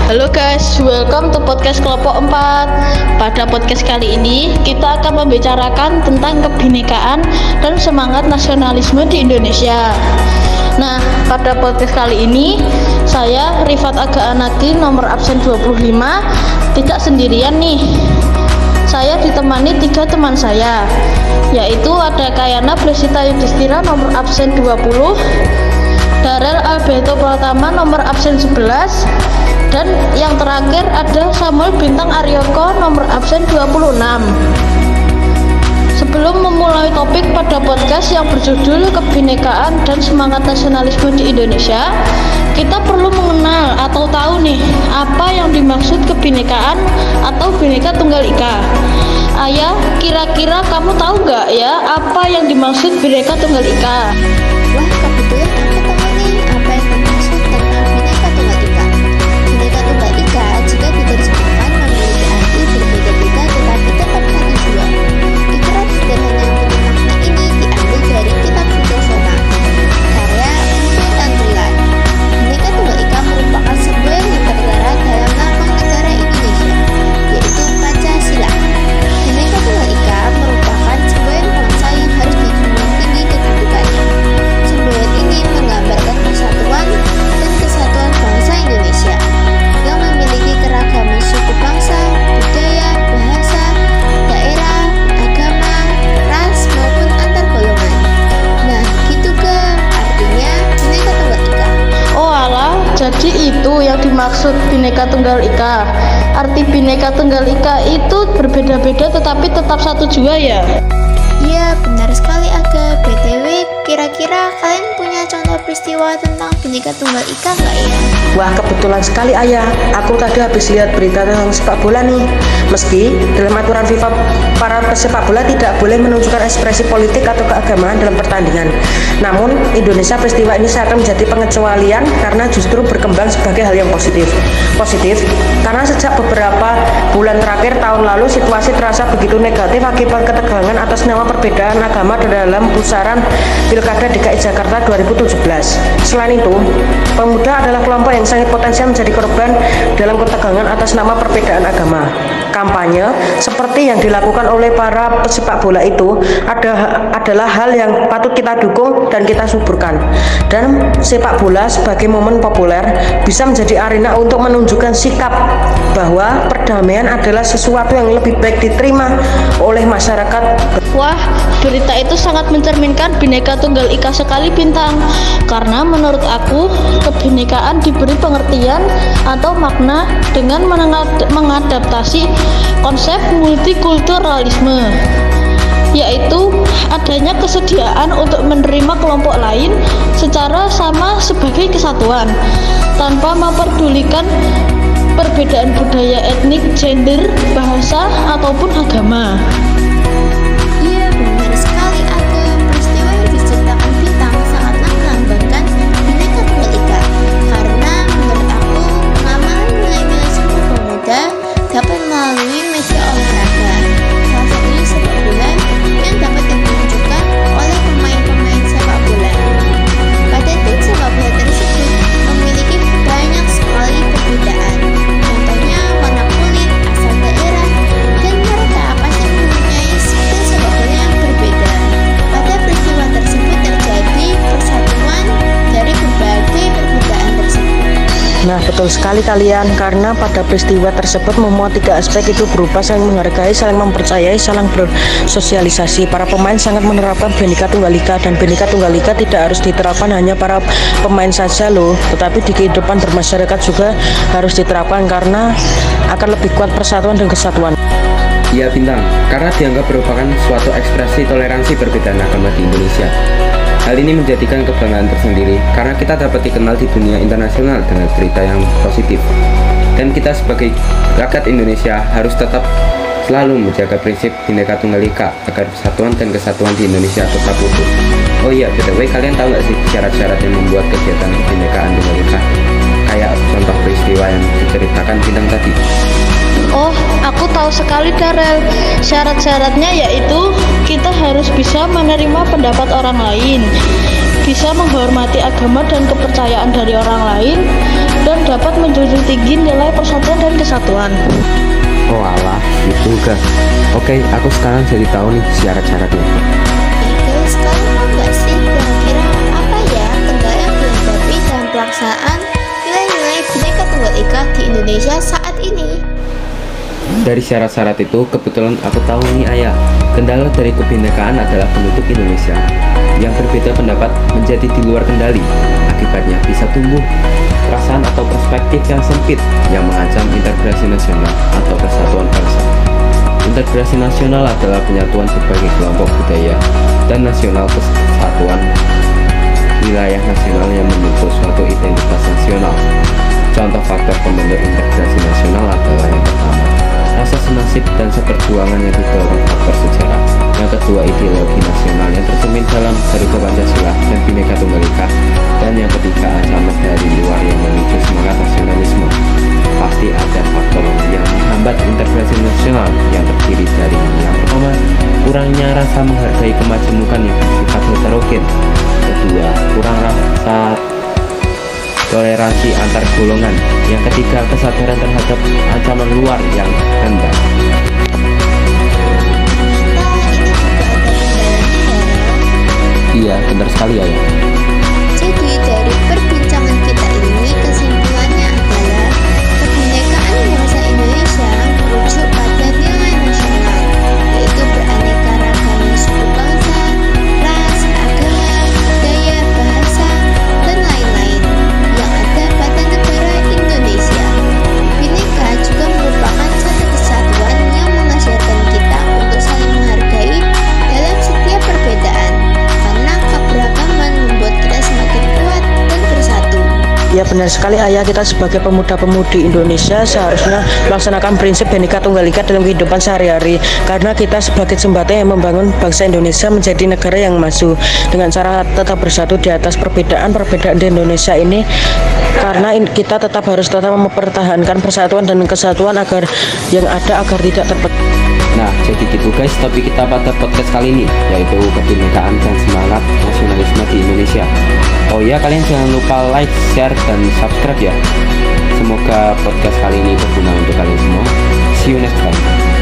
Halo guys, welcome to podcast kelompok 4. Pada podcast kali ini kita akan membicarakan tentang kebinekaan dan semangat nasionalisme di Indonesia. Nah, pada podcast kali ini saya Rifat Aga Anadi nomor absen 25 tidak sendirian nih. Saya ditemani 3 teman saya, yaitu ada Kayana Blesita Yudhistira nomor absen 20, Darel Alberto Pratama nomor absen 11, dan yang terakhir ada Samuel Bintang Aryoko nomor absen 26. Sebelum memulai topik pada podcast yang berjudul Kebinekaan dan Semangat Nasionalisme di Indonesia, kita perlu mengenal atau tahu nih apa yang dimaksud kebinekaan atau Bhinneka Tunggal Ika. Ayah, kira-kira kamu tahu nggak ya apa yang dimaksud Bhinneka Tunggal Ika? Wah, kebetulan aku tahu nih apa yang dimaksud tentang Bhinneka Tunggal Ika. Bhinneka Tunggal Ika jika diterjemahkan memiliki arti berbeda-beda tetapi tetap satu jua. Ikrar sederhana yang penuh makna ini diambil dari kitab Sutasona karya Mpun Tanggelan. Bhinneka Tunggal Ika merupakan sebuah yang tertera dalam lambang negara Indonesia, yaitu Pancasila. Bhinneka Tunggal Ika merupakan semboyan bangsa yang harus dijunjung tinggi kedudukannya. Semboyan ini menggambarkan persatuan dan kesatuan bangsa Indonesia yang memiliki keragaman suku bangsa, budaya, bahasa, daerah, agama, ras maupun antar golongan. Nah, gitu ke artinya Bhinneka Tunggal Ika. Oh alah, jadi itu yang dimaksud Bhinneka Tunggal Ika. Arti Bhinneka Tunggal Ika itu berbeda-beda tetapi tetap satu jua ya? Iya, benar sekali Aga. BTW, kira-kira kalian punya contoh peristiwa tentang Bhinneka Tunggal Ika nggak ya? Wah, kebetulan sekali ayah. Aku tadi habis lihat berita tentang sepak bola nih. Meski dalam aturan FIFA para pesepak bola tidak boleh menunjukkan ekspresi politik atau keagamaan dalam pertandingan. Namun, Indonesia peristiwa ini seakan menjadi pengecualian karena justru berkembang sebagai hal yang positif. Positif karena sejak beberapa bulan terakhir tahun lalu situasi terasa begitu negatif akibat ketegangan atas nama perbedaan agama dalam pusaran Pilkada DKI Jakarta 2017. Selain itu, pemuda adalah kelompok yang sangat potensial menjadi korban dalam ketegangan atas nama perbedaan agama. Kampanye seperti yang dilakukan oleh para pesepak bola itu adalah hal yang patut kita dukung dan kita suburkan. Dan sepak bola sebagai momen populer bisa menjadi arena untuk menunjukkan sikap bahwa perdamaian adalah sesuatu yang lebih baik diterima oleh masyarakat. Wah, berita itu sangat mencerminkan Bhinneka Tunggal Ika sekali Bintang. Karena menurut aku, kebinekaan diberi pengertian atau makna dengan mengadaptasi konsep multikulturalisme, yaitu adanya kesediaan untuk menerima kelompok lain secara sama sebagai kesatuan, tanpa memperdulikan perbedaan budaya, etnik, gender, bahasa, ataupun agama. Iya, benar sekali Aga. Peristiwa yang diceritakan Bintang sangatlah melambangkan Bhinneka Tunggal Ika. Karena menurut aku, pengamalan nilai-nilai Sumpah Pemuda dapat melalui media olahraga. Salah satunya sepak bola yang dapat ditunjukkan oleh pemain-pemain sepak bola. Pada tim sepak bola tersebut memiliki banyak sekali perbedaan. Contohnya warna kulit, asal daerah, dan mereka pasti mempunyai skill sepak bola yang berbeda. Pada peristiwa tersebut terjadi persatuan dari berbagai perbedaan tersebut. Nah, betul sekali kalian, karena pada peristiwa tersebut memuat 3 aspek itu berupa saling menghargai, saling mempercayai, saling bersosialisasi. Para pemain sangat menerapkan Bhinneka Tunggal Ika, dan Bhinneka Tunggal Ika tidak harus diterapkan hanya para pemain saja loh, tetapi di kehidupan bermasyarakat juga harus diterapkan karena akan lebih kuat persatuan dan kesatuan. Iya Bintang, karena dianggap merupakan suatu ekspresi toleransi perbedaan agama di Indonesia. Hal ini menjadikan kebanggaan tersendiri karena kita dapat dikenal di dunia internasional dengan berita yang positif. Dan kita sebagai rakyat Indonesia harus tetap selalu menjaga prinsip Bhinneka Tunggal Ika agar persatuan dan kesatuan di Indonesia tetap utuh. Oh iya, BTW, kalian tahu nggak sih syarat-syarat yang membuat kegiatan Kebinekaan Tunggal Ika? Kayak contoh peristiwa yang diceritakan Bintang tadi. Oh, aku tahu sekali Darel. Syarat-syaratnya yaitu kita harus bisa menerima pendapat orang lain, bisa menghormati agama dan kepercayaan dari orang lain, dan dapat menjunjung tinggi nilai persatuan dan kesatuan. Oh alah, gitu kan. Oke, aku sekarang jadi tahu nih syarat-syaratnya. Oke, sekarang mau nggak sih kira-kira apa ya kendala yang dihadapi dalam pelaksanaan nilai-nilai Bhinneka Tunggal Ika di Indonesia saat ini? Dari syarat-syarat itu, kebetulan aku tahu nih Ayah, kendala dari kebinekaan adalah penduduk Indonesia yang berbeda pendapat menjadi di luar kendali. Akibatnya bisa tumbuh perasaan atau perspektif yang sempit yang mengancam integrasi nasional atau persatuan bangsa. Integrasi nasional adalah penyatuan berbagai kelompok budaya dan nasional kesatuan wilayah nasional yang membentuk suatu identitas nasional. Contoh faktor pembentuk integrasi nasional adalah yang pertama, rasa senasib dan seperjuangan yang didorong faktor sejarah. Yang kedua, ideologi nasional yang tercermin dalam Garuda Pancasila dan Bhinneka Tunggal Ika. Dan yang ketiga, ancaman dari luar yang memicu semangat nasionalisme. Pasti ada faktor yang menghambat integrasi nasional yang terdiri dari yang pertama, kurangnya rasa menghargai kemajemukan yang bersifat heterogen. Kedua, kurang rasa toleransi antar golongan. Yang ketiga, kesadaran terhadap ancaman luar yang rendah. Iya, benar sekali ya. Jadi dari perbincangan kita ini kesimpulannya adalah kebinekaan bangsa Indonesia merujuk pada nilai nasional, yaitu beraneka ragamnya suku bangsa, ras, agama, budaya, bahasa, dan lain-lain yang ada pada negara Indonesia. Bhinneka juga merupakan satu kesatuan yang mengajarkan kita untuk saling menghargai dalam setiap perbedaan, karena keberagaman membuat kita semakin kuat dan bersatu. Ya benar sekali Ayah, kita sebagai pemuda-pemudi Indonesia seharusnya melaksanakan prinsip Bhinneka Tunggal Ika dalam kehidupan sehari-hari, karena kita sebagai jembatan yang membangun bangsa Indonesia menjadi negara yang maju dengan cara tetap bersatu di atas perbedaan-perbedaan di Indonesia ini, karena kita harus tetap mempertahankan persatuan dan kesatuan agar yang ada agar tidak terpecah. Nah, jadi gitu guys topik kita pada podcast kali ini, yaitu kebinekaan dan semangat nasionalisme di Indonesia. Oh iya, kalian jangan lupa like, share, dan subscribe ya. Semoga podcast kali ini berguna untuk kalian semua. See you next time.